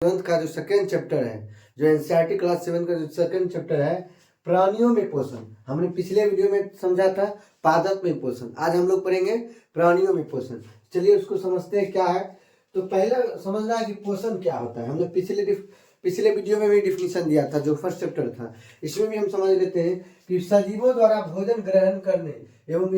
Seventh का जो second chapter है, जो एनसीईआरटी क्लास 7 का जो सेकेंड चैप्टर है, प्राणियों में पोषण। हमने पिछले वीडियो में समझा था पादप में पोषण। आज हम लोग पढ़ेंगे प्राणियों में पोषण। चलिए उसको समझते हैं क्या है। तो पहला समझना है कि पोषण क्या होता है। हमने पिछले वीडियो में भी डिफिनीशन दिया था, जो फर्स्ट चैप्टर था। इसमें भी हम समझ लेते हैं कि सजीवों द्वारा भोजन ग्रहण करने एवं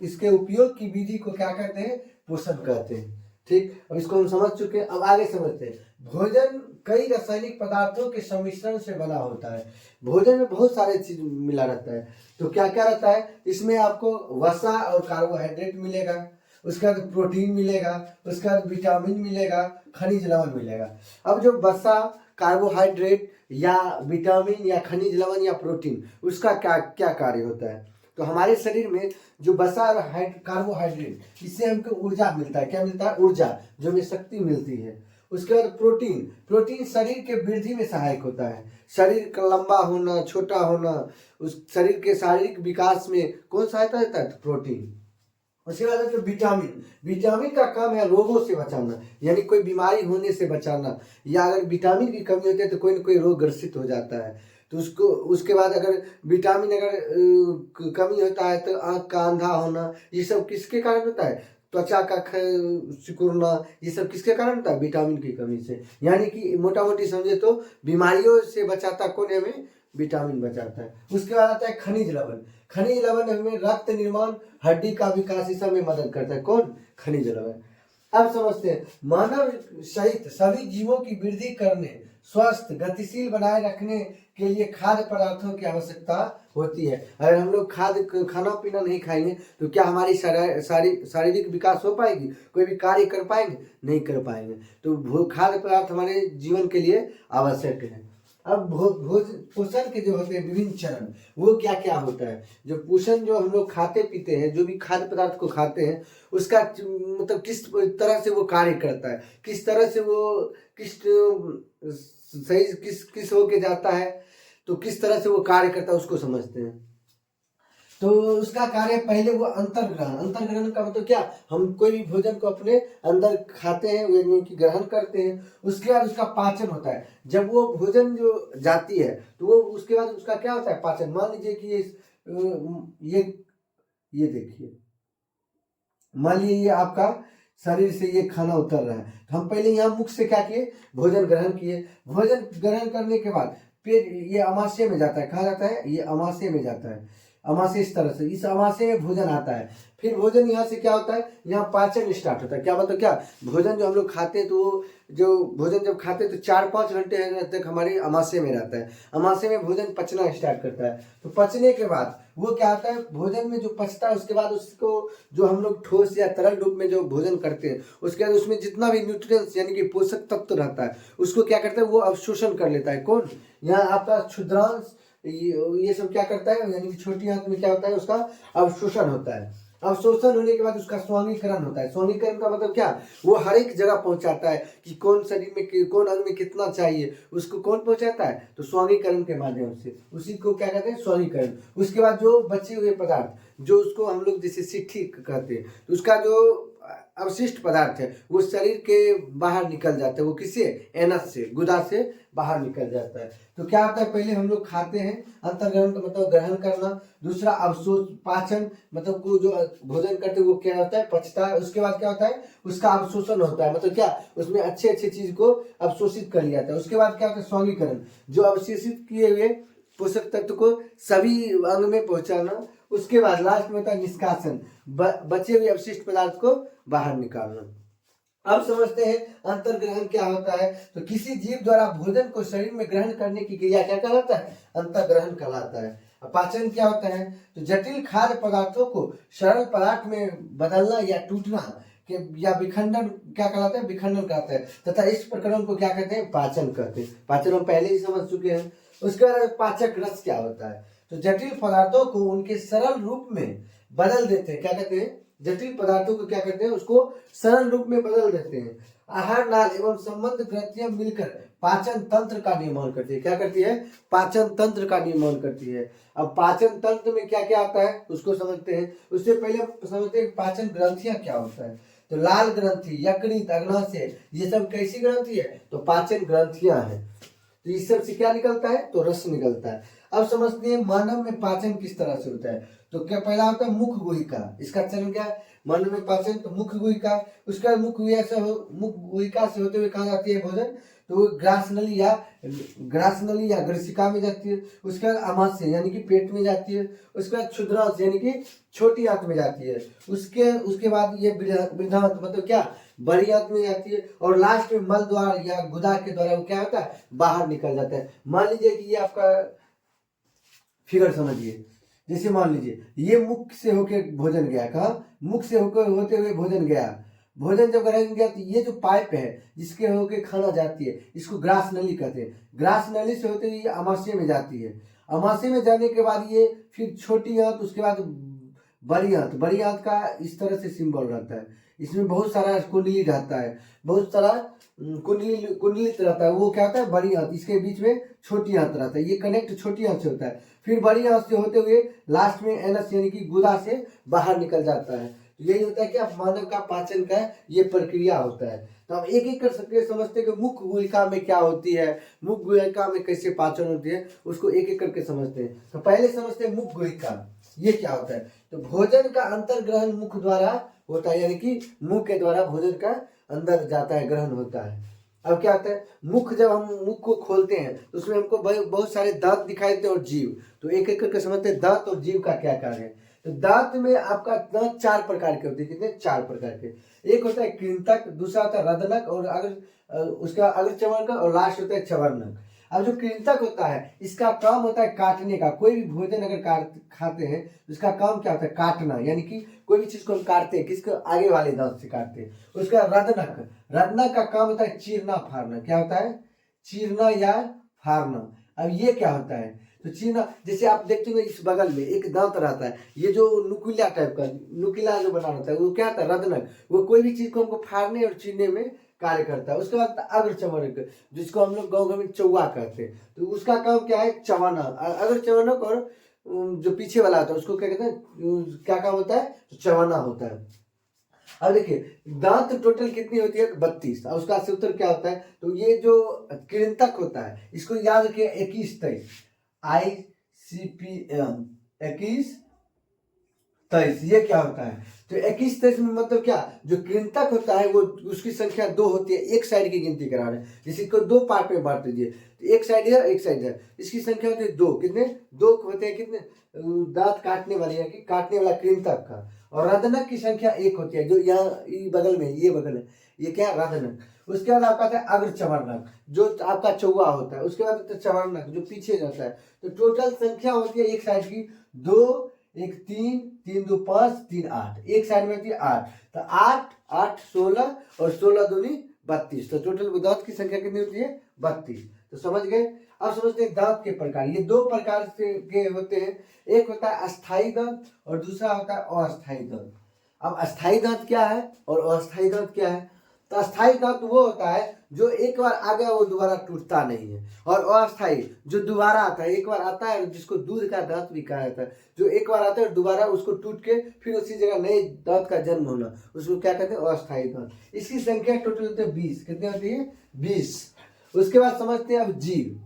इसके उपयोग की विधि को क्या कहते हैं, पोषण कहते हैं। ठीक, अब इसको हम समझ चुके हैं। अब आगे समझते हैं। भोजन कई रासायनिक पदार्थों के सम्मिश्रण से बना होता है। भोजन में बहुत सारे चीज मिला रहता है। तो क्या क्या रहता है इसमें? आपको वसा और कार्बोहाइड्रेट मिलेगा, उसके बाद प्रोटीन मिलेगा, उसके बाद विटामिन मिलेगा, खनिज लवण मिलेगा। अब जो वसा, कार्बोहाइड्रेट या विटामिन या खनिज लवण या प्रोटीन, उसका क्या क्या कार्य होता है? तो हमारे शरीर में जो वसा और कार्बोहाइड्रेट, इससे हमको ऊर्जा मिलता है। क्या मिलता है? ऊर्जा, जो हमें शक्ति मिलती है। उसके बाद प्रोटीन शरीर के वृद्धि में सहायक होता है। शरीर का लंबा होना, छोटा होना, उस शरीर के शारीरिक विकास में कौन सहायता देता है? प्रोटीन। उसके बाद जो विटामिन का काम है रोगों से बचाना, यानी कोई बीमारी होने से बचाना, या अगर विटामिन की कमी होती है तो कोई ना कोई रोग ग्रसित हो जाता है। तो उसके बाद अगर विटामिन कमी होता है तो आँख का अंधा होना, ये सब किसके कारण होता है? त्वचा का सिकुड़ना, ये सब किसके कारण होता है? विटामिन की कमी से। यानी कि मोटा मोटी समझे तो बीमारियों से बचाता कौन है? हमें विटामिन बचाता है। उसके बाद आता है खनिज लवण हमें रक्त निर्माण, हड्डी का विकास, इस सब में मदद करता है। कौन? खनिज लवण। अब समझते हैं, मानव सहित सभी जीवों की वृद्धि करने, स्वस्थ गतिशील बनाए रखने के लिए खाद्य पदार्थों की आवश्यकता होती है। अगर हम लोग खाना पीना नहीं खाएंगे तो क्या हमारी शारीरिक विकास हो पाएगी? कोई भी कार्य कर पाएंगे? नहीं कर पाएंगे। तो खाद्य पदार्थ हमारे जीवन के लिए आवश्यक है। अब पोषण के जो होते हैं विभिन्न चरण, वो क्या क्या होता है? जो पोषण जो हम लोग खाते पीते हैं, जो भी खाद्य पदार्थ को खाते हैं, उसका मतलब किस तरह से वो कार्य करता है, किस तरह से वो सही किस होके जाता है, तो किस तरह से वो कार्य करता है उसको समझते हैं। तो उसका कार्य पहले वो अंतर्ग्रहण का मतलब क्या? हम कोई भी भोजन को अपने अंदर खाते हैं, यानी कि ग्रहण करते हैं। उसके बाद उसका पाचन होता है। जब वो भोजन जो जाती है तो वो उसके बाद उसका क्या होता है? पाचन। मान लीजिए कि ये देखिए, मान लीजिए ये आपका शरीर से ये खाना उतर रहा है, तो हम पहले यहाँ मुख से क्या किए? भोजन ग्रहण किए। भोजन ग्रहण करने के बाद फिर ये अमाशय में जाता है। कहाँ जाता है? ये अमाशय में जाता है। अमाशय इस तरह से, इस अमाशय में भोजन आता है। फिर भोजन यहाँ से क्या होता है? यहाँ पाचन स्टार्ट होता है। क्या मतलब क्या? भोजन जो हम लोग खाते हैं तो जो भोजन जब खाते हैं तो 4-5 घंटे तक हमारे अमाशय में रहता है। अमाशय में भोजन पचना स्टार्ट करता है। तो पचने के बाद वो क्या होता है? भोजन में जो पचता है उसके बाद उसको जो हम लोग ठोस या तरल रूप में जो भोजन करते हैं, उसके बाद उसमें जितना भी न्यूट्रिएंट्स यानी कि पोषक तत्व रहता है, उसको क्या करता है? वो अवशोषण कर लेता है। कौन? यहाँ आपका क्षुद्रांश, ये सब क्या करता है? यानी कि छोटी आंत में क्या होता है? उसका अवशोषण होता है। अवशोषण होने के बाद उसका स्वांगीकरण होता है। स्वांगीकरण का मतलब क्या? वो हर एक जगह पहुंचाता है कि कौन शरीर में कौन अंग में कितना चाहिए, उसको कौन पहुंचाता है? तो स्वांगीकरण के माध्यम से, उसी को क्या कहते हैं? स्वांगीकरण। उसके बाद जो बचे हुए पदार्थ, जो उसको हम लोग जैसे सिट्ठी कहते हैं, तो उसका जो अवशिष्ट पदार्थ है वो शरीर के बाहर निकल जाता है। वो किससे? एनस से, गुदा से बाहर निकल जाता है। तो क्या होता है? पहले हम लोग खाते हैं, अंतर्ग्रहण का मतलब ग्रहण करना। दूसरा अवशोष, पाचन, मतलब को जो भोजन करते हैं वो क्या होता है? पचता है। उसके बाद क्या होता है? उसका अवशोषण होता है। मतलब क्या? उसमें अच्छे चीज को अवशोषित कर लिया जाता है। उसके बाद क्या होता है? स्वांगीकरण, जो अवशोषित किए हुए पोषक तत्व को सभी अंग में पहुंचाना। उसके बाद लास्ट में होता है निष्कासन, बचे हुए अवशिष्ट पदार्थ को बाहर निकालना। अब समझते हैं अंतर्ग्रहण क्या होता है। तो किसी जीव द्वारा भोजन को शरीर में ग्रहण करने की क्रिया क्या कहलाता है? अंतर्ग्रहण कहलाता है। पाचन क्या होता है? तो जटिल खाद्य पदार्थों को सरल पदार्थ में बदलना या टूटना या विखंडन क्या कहलाता है? विखंडन कहलाता है। तथा इस प्रकरण को क्या कहते हैं? पाचन कहते हैं। पाचन हम पहले ही समझ चुके हैं। उसके बाद पाचक रस क्या होता है? तो जटिल पदार्थों को उनके सरल रूप में बदल देते हैं। क्या कहते हैं? जटिल पदार्थों को क्या करते हैं? उसको सरल रूप में बदल देते हैं। आहार नाल एवं संबंध ग्रंथियां मिलकर पाचन तंत्र का निर्माण करती है। क्या करती है? पाचन तंत्र का निर्माण करती है। अब पाचन तंत्र में क्या क्या आता है उसको समझते हैं। उससे पहले समझते हैं पाचन ग्रंथियां क्या होता है। तो लाल ग्रंथि, यकृत, अग्नाशय, ये सब कैसी ग्रंथि है? तो पाचन ग्रंथियां हैं। तो इस सब से क्या निकलता है? तो रस निकलता है। अब समझते हैं मानव में पाचन किस तरह से होता है। तो क्या पहला होता है मुख गुहिका, इसका चलन क्या है? मानव में पाचन तो मुख गुहिका, उसका मुख गुहिका से होते हुए कहा जाती है भोजन, तो वो ग्रासनली या ग्रसिका में जाती है। उसके बाद आमाशय यानी कि पेट में जाती है। उसके बाद क्षुद्रांश यानी कि छोटी आंत में जाती है। उसके बाद ये बृहदांत मतलब क्या? बड़ी आंत में जाती है। और लास्ट में मल द्वार या गुदा के द्वारा वो क्या होता है? बाहर निकल जाता है। मान लीजिए कि ये आपका फिगर समझिए, जैसे मान लीजिए ये मुख से होके भोजन गया, कहा मुख से होकर होते हुए भोजन गया। भोजन जब ग्रहण गया तो ये जो पाइप है जिसके होके खाना जाती है इसको ग्रास नली कहते हैं। ग्रास नली से होते हुए अमाशय में जाती है। अमाशय में जाने के बाद ये फिर छोटी आंत, उसके बाद बड़ी आंत। बड़ी आंत का इस तरह से सिंबल रहता है, इसमें बहुत सारा कुंडली रहता है, बहुत सारा कुंडलित रहता है। वो क्या होता है? बड़ी आंत। इसके बीच में छोटी आंत रहता है, ये कनेक्ट छोटी आंत से होता है। फिर बड़ी आंत से होते हुए लास्ट में एनस यानी कि गुदा से बाहर निकल जाता है। तो यही होता है कि आप मानव का पाचन का ये प्रक्रिया होता है। तो हम एक एक कर सकते समझते हैं कि मुख गुहिका में क्या होती है, मुख गुहिका में कैसे पाचन होती है, उसको एक एक करके समझते हैं। तो पहले समझते हैं मुख गुहिका, ये क्या होता है। तो भोजन का अंतर ग्रहण मुख द्वारा होता है, यानी कि मुंह के द्वारा भोजन का अंदर जाता है, ग्रहण होता है। अब क्या होता है? मुख, जब हम मुख को खोलते हैं तो उसमें हमको बहुत सारे दांत दिखाई देते हैं और जीव। तो एक एक करके समझते हैं दांत और जीव का क्या कार्य है। तो दांत में आपका दांत 4 प्रकार के होते हैं। कितने? 4 प्रकार के। एक होता है कृंतक, दूसरा होता है रदनक, और उसका अग्र चवर्णक, और लास्ट होता है चवर्णक। अब जो कृंतक होता है इसका काम होता है काटने का। कोई भी भोजन अगर खाते हैं तो इसका काम क्या होता है? काटना, यानी कि कोई भी चीज को हम काटते हैं, किसको? आगे वाले दांत से काटते हैं। उसका रदनक का काम होता है चीरना फाड़ना। क्या होता है? चीरना या फाड़ना। अब ये क्या होता है? तो चीरना, जैसे आप देखते हो इस बगल में एक दांत रहता है, ये जो नुकीला टाइप का, नुकीला जो बना रहता है वो क्या होता है? रदनक। वो कोई भी चीज को हमको फाड़ने और चीरने में कार्य करता है। उसके बाद अग्र चवर्णक, जिसको हम लोग गाँव में चौवा कहते हैं, तो उसका काम क्या है? चबाना। अग्र चवर्णक और जो पीछे वाला होता है उसको क्या कहते हैं? क्या काम होता है? चबाना होता है। अब देखिए दांत टोटल कितनी होती है? 32। और उसका सूत्र क्या होता है? तो ये जो कृंतक होता है इसको याद रखिए 21-23, ICPM 21-23। ये क्या होता है? तो 21-23 में मतलब क्या? जो कृंतक होता है वो उसकी संख्या 2 होती है। एक साइड की गिनती करा रहे हैं, जिसे को 2 पार्ट में बांट दीजिए। तो एक साइड है, एक साइड है, इसकी संख्या होती है 2। कितने? 2 होते हैं। कितने? दांत काटने वाले या कि काटने वाला कृंतक का। और रदनक की संख्या 1 होती है, जो यहाँ बगल में, ये बगल है, ये क्या? रदनक। उसके बाद आपका आता है अग्र चवर्णक, जो आपका चौवा होता है। उसके बाद चवर्णक जो पीछे जाता है। तो टोटल संख्या होती है एक साइड की 2, 1 3, 3 2 5, 3 8। एक साइड में होती है 8। तो 8 8 16 और 16 दूनी 32। तो टोटल दांत की संख्या कितनी होती है? 32। तो समझ गए। अब समझते हैं दांत के प्रकार। ये 2 प्रकार से के होते हैं। एक होता है अस्थाई दांत और दूसरा होता है अस्थाई दांत। अब अस्थाई दांत क्या है और अस्थाई दांत क्या है? तो अस्थाई दांत वो होता है जो एक बार आ गया वो दोबारा टूटता नहीं है। और अस्थाई जो दोबारा आता है, एक बार आता है, जिसको दूध का दांत भी कहा जाता है, जो एक बार आता है और दोबारा उसको टूट के फिर उसी जगह नए दांत का जन्म होना, उसको क्या कहते हैं? अस्थाई दांत। इसकी संख्या टोटल होती है 20। कितनी होती है? 20। उसके बाद समझते हैं अब जीव।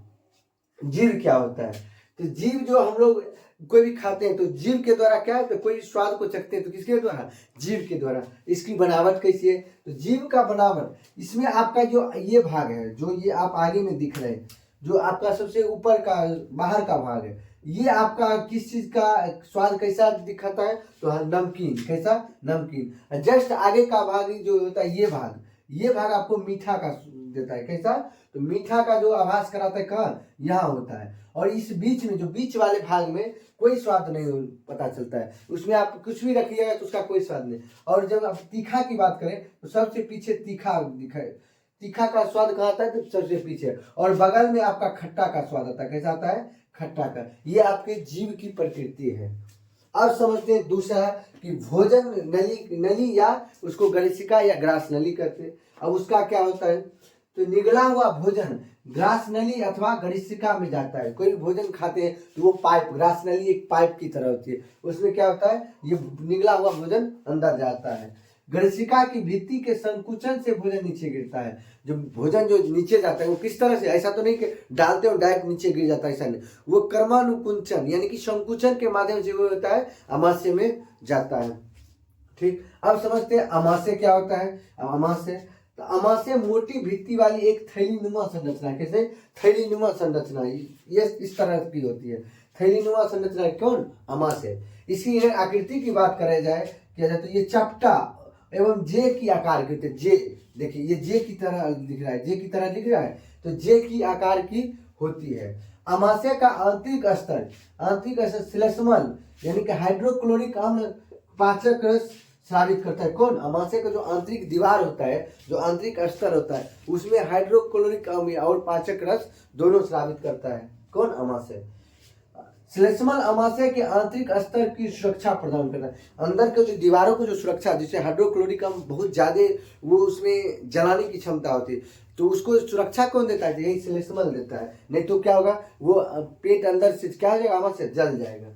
जीव क्या होता है? तो जीव जो हम लोग कोई भी खाते हैं तो जीव के द्वारा क्या है? तो कोई स्वाद को चखते हैं तो किसके द्वारा? जीव के द्वारा। इसकी बनावट कैसी है? तो जीव का बनावट, इसमें आपका जो ये भाग है, जो ये आप आगे में दिख रहे हैं, जो आपका सबसे ऊपर का बाहर का भाग है, ये आपका किस चीज का स्वाद कैसा दिखाता है? तो नमकीन। कैसा? नमकीन। जस्ट आगे का भाग जो होता है ये भाग आपको मीठा का देता है। कैसा? तो मीठा का जो आभास कराता है कहाँ? यहाँ होता है। और इस बीच में, जो बीच वाले भाग में कोई स्वाद नहीं पता चलता है, उसमें आप कुछ भी रखिएगा तो उसका कोई स्वाद नहीं। और जब आप तीखा की बात करें तो सबसे पीछे तीखा दिखाए, तीखा का स्वाद कहाँ आता है? तो सबसे पीछे। और बगल में आपका खट्टा का स्वाद आता है। कैसा आता है? खट्टा का। ये आपके जीव की प्रकृति है। अब समझते हैं दूसरा कि भोजन नली या उसको ग्रसिका या ग्रास नली कहते हैं। अब उसका क्या होता है? तो निगला हुआ भोजन ग्रास नली अथवा ग्रसिका में जाता है। कोई भी भोजन खाते हैं तो वो पाइप, ग्रास नली एक पाइप की तरह होती है, उसमें क्या होता है? ये निगला हुआ भोजन अंदर जाता है। ग्रसिका की भित्ति के संकुचन से भोजन नीचे गिरता है। जो भोजन जो नीचे जाता है वो किस तरह से, ऐसा तो नहीं कि डालते हो डायरेक्ट नीचे गिर जाता है, ऐसा नहीं, वो कर्मानुकुंचन यानी कि संकुचन के माध्यम से वो होता है अमाशय में जाता है। ठीक, अब समझते हैं अमाशय क्या होता है। अमाशय, तो अमाशय मोटी भित्ति वाली एक थैलीनुमा संरचना, कैसे थैलीनुमा संरचना, ये इस तरह की होती है थैलीनुमा संरचना। कौन, अमाशय। इसकी आकृति की बात करें जाए किया जाए तो ये चपटा एवं जे की आकार की होती है। जे, देखिए ये जे की तरह दिख रहा है, जे की तरह दिख रहा है, तो जे की आकार की होती है। अमाशय का आंतरिक स्तर श्लेष्मल यानी कि हाइड्रोक्लोरिक अम्ल पाचक रस स्रावित करता है। कौन, अमाशय का जो आंतरिक दीवार होता है, जो आंतरिक स्तर होता है, उसमें हाइड्रोक्लोरिक अम्ल और पाचक रस दोनों स्रावित करता है। कौन, अमाशय। श्लेष्मल अमाशय के आंतरिक स्तर की सुरक्षा प्रदान करता है, अंदर के जो दीवारों को जो सुरक्षा, जिससे हाइड्रोक्लोरिक अम्ल बहुत ज्यादा वो उसमें जलाने की क्षमता होती है, तो उसको सुरक्षा कौन देता है, यही श्लेष्मल देता है। नहीं तो क्या होगा, वो पेट अंदर से क्या हो जाएगा, अमाशय जल जाएगा।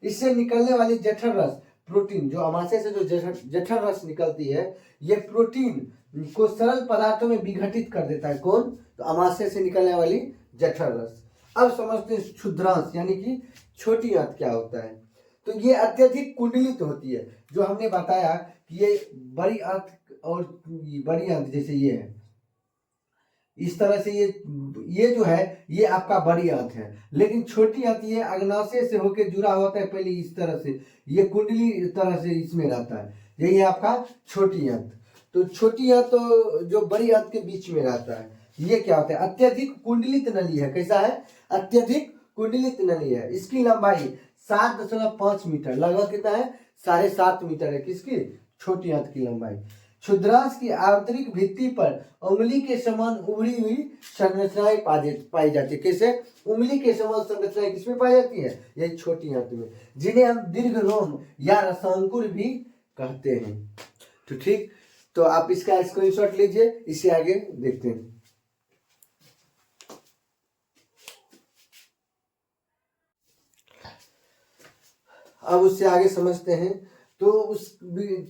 इससे निकलने वाली जठर रस प्रोटीन, जो अमाशय से जो जठर रस निकलती है, ये प्रोटीन को सरल पदार्थों में विघटित कर देता है। कौन, तो अमाशय से निकलने वाली जठर रस। अब समझते हैं क्षुद्रांश यानी कि छोटी आंत क्या होता है। तो ये अत्यधिक कुंडलित होती है, जो हमने बताया कि ये बड़ी आंत और बड़ी आंत जैसे ये है, इस तरह से ये जो है ये आपका बड़ी आंत है, लेकिन छोटी आंत ये अग्नाशय से होकर जुड़ा होता है पहले इस तरह से, ये कुंडली इस तरह से इसमें रहता है, यही है आपका छोटी आंत। तो छोटी आंत तो जो बड़ी आंत के बीच में रहता है, ये क्या होता है, अत्यधिक कुंडलित नली है। कैसा है, अत्यधिक कुंडलित नली है। इसकी लंबाई 7.5 मीटर, लगभग कितना है, 7.5 मीटर है, किसकी, छोटी आंत की लंबाई। क्षुद्रांश की आंतरिक भित्ति पर उंगली के समान उभरी हुई संरचनाएं पाई जाती है। कैसे, उंगली के समान संरचनाएं किसमें पाई जाती है, यही छोटी आंत में, जिन्हें हम दीर्घ रोम या रसांकुर भी कहते हैं। तो ठीक, तो आप इसका स्क्रीनशॉट लीजिए, इसे आगे देखते हैं। अब उससे आगे समझते हैं। तो उस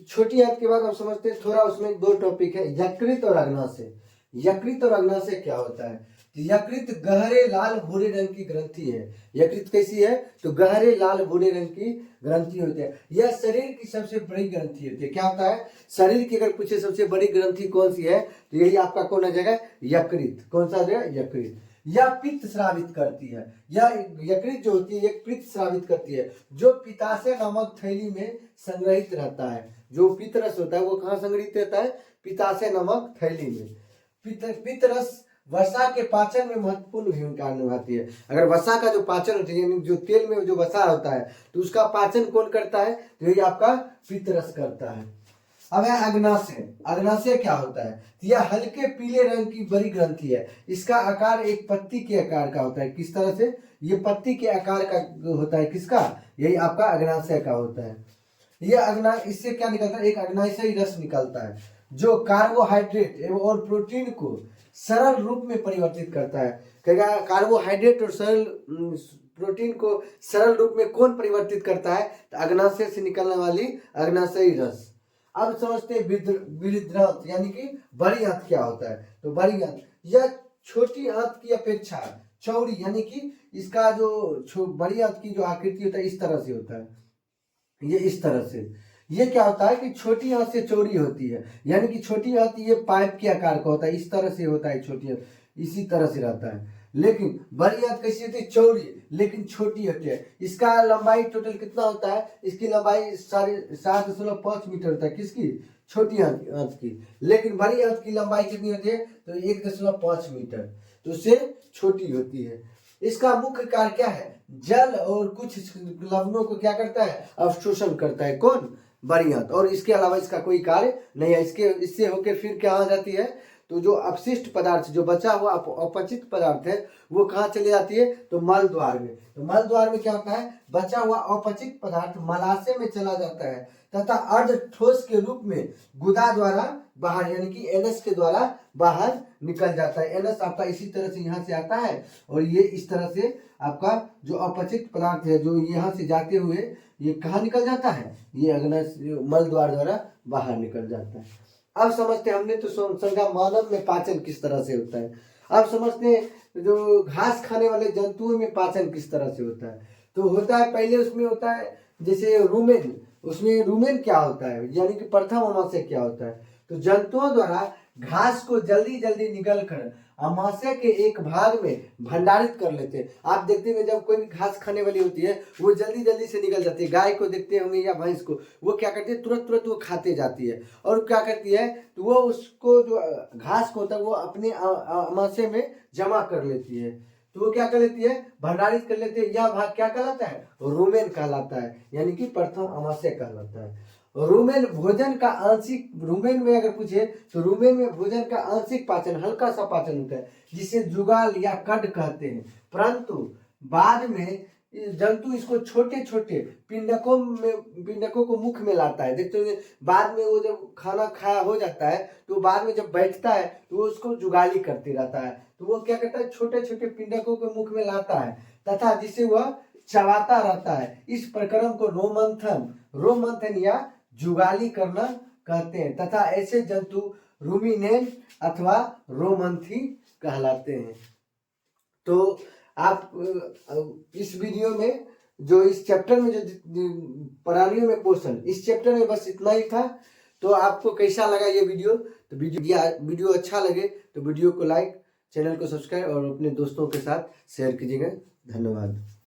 छोटी आंत के बाद हम समझते हैं थोड़ा, उसमें 2 टॉपिक है, यकृत और अग्नाशय। यकृत और अग्नाशय क्या होता है, तो यकृत गहरे लाल भूरे रंग की ग्रंथि है। यकृत कैसी है, तो गहरे लाल भूरे रंग की ग्रंथि होती है। यह शरीर की सबसे बड़ी ग्रंथि होती है। क्या होता है, शरीर की अगर पूछे सबसे बड़ी ग्रंथि कौन सी है, तो यही आपका कौन आ जाएगा, यकृत। कौन सा आ जाएगा, यकृत। यह पित्त स्रावित करती है, यह यकृत जो होती है ये पित्त स्रावित करती है, जो पित्ताशय नामक थैली में संग्रहित रहता है। जो पित्तरस होता है वो कहाँ संग्रहित रहता है, पित्ताशय नामक थैली में। पित्तरस वसा के पाचन में महत्वपूर्ण भूमिका निभाती है। अगर वसा का जो पाचन होता है, यानी जो तेल में जो वसा होता है, तो उसका पाचन कौन करता है, तो ये आपका पित्तरस करता है। अब है अग्नाशय। अग्नाशय क्या होता है, यह हल्के पीले रंग की बड़ी ग्रंथि है। इसका आकार एक पत्ती के आकार का होता है। किस तरह से, ये पत्ती के आकार का होता है, किसका, यही आपका अग्नाशय का होता है। यह इससे क्या निकलता है, एक अग्नाशयी रस निकलता है, जो कार्बोहाइड्रेट एवं और प्रोटीन को सरल रूप में परिवर्तित करता है। कहेगा कार्बोहाइड्रेट और सरल प्रोटीन को सरल रूप में कौन परिवर्तित करता है, तो अग्नाशय से निकलने वाली अग्नाशयी रस। अब समझते हैं बृहदांत यानी कि बड़ी आंत क्या होता है। तो बड़ी आंत यह छोटी आंत की अपेक्षा चौड़ी, यानी कि इसका जो बड़ी आंत की जो आकृति होता है इस तरह से होता है, ये इस तरह से। ये क्या होता है कि छोटी आंत से चौड़ी होती है, यानी कि छोटी आंत ये पाइप के आकार का होता है, इस तरह से होता है, छोटी आंत इसी तरह से रहता है। लेकिन बड़ी आंत कैसी होती है, चौड़ी लेकिन छोटी होती है। इसका लंबाई टोटल कितना होता है, इसकी लंबाई 7.5 मीटर होता है, किसकी, छोटी आंत की। लेकिन बड़ी आंत की लंबाई कितनी होती है, तो 1.5 मीटर, तो उससे छोटी होती है। इसका मुख्य कार्य क्या है, जल और कुछ लवणों को क्या करता है, अवशोषण करता है। कौन, बड़ी आंत। और इसके अलावा इसका कोई कार्य नहीं है। इससे होकर फिर क्या आ जाती है, तो जो अपशिष्ट पदार्थ, जो बचा हुआ अपचित पदार्थ है, वो कहाँ चले जाती है, तो मल द्वार में। तो मल द्वार में क्या होता है, बचा हुआ अपचित पदार्थ मलाशय में चला जाता है तथा अर्ध ठोस के रूप में गुदा द्वारा बाहर, यानी कि एनस के द्वारा बाहर निकल जाता है। एनस आपका इसी तरह से यहाँ से आता है और ये इस तरह से आपका जो अपचित पदार्थ है जो यहाँ से जाते हुए ये कहाँ निकल जाता है, ये अग्नस मल द्वार द्वारा बाहर निकल जाता है। अब समझते हैं, हमने तो समझा मानव में पाचन किस तरह से होता है। अब समझते हैं जो घास खाने वाले जंतुओं में पाचन किस तरह से होता है। तो होता है पहले उसमें होता है जैसे रूमेन, उसमें रूमेन क्या होता है यानी कि प्रथम अमाशय क्या होता है। तो जंतुओं द्वारा घास को जल्दी जल्दी निकल कर अमाशय के एक भाग में भंडारित कर लेते हैं। आप देखते हैं जब कोई भी घास खाने वाली होती है वो जल्दी जल्दी से निकल जाती है। गाय को देखते होंगे या भैंस को, वो क्या करती है तुरंत तुरंत वो खाते जाती है और क्या करती है तो वो उसको जो घास को होता है वो अपने अमाशय में जमा कर लेती है। तो वो क्या कर लेती है भंडारित कर लेती है। यह भाग क्या कहलाता है रूमेन कहलाता है यानी कि प्रथम अमाशय कहलाता है। रूमेन भोजन का आंशिक, रूमेन में अगर पूछे तो रूमेन में भोजन का आंशिक पाचन, हल्का सा पाचन होता है जिसे जुगाल या कड कहते हैं। परंतु बाद में जंतु इसको छोटे छोटे पिंडकों को मुख में लाता है। देखते होंगे बाद में वो जब खाना खाया हो जाता है तो बाद में जब बैठता है तो वो उसको जुगाली करते रहता है। तो वो क्या करता है छोटे छोटे पिंडकों को मुख में लाता है तथा जिसे वह चबाता रहता है। इस प्रक्रम को रोमंथन या जुगाली करना कहते हैं तथा ऐसे जंतु रूमिनेंट अथवा रोमंथी कहलाते हैं। तो आप इस वीडियो में जो इस चैप्टर में जो प्राणियों में पोषण, इस चैप्टर में बस इतना ही था। तो आपको कैसा लगा ये वीडियो? तो वीडियो अच्छा लगे तो वीडियो को लाइक, चैनल को सब्सक्राइब और अपने दोस्तों के साथ शेयर कीजिएगा। धन्यवाद।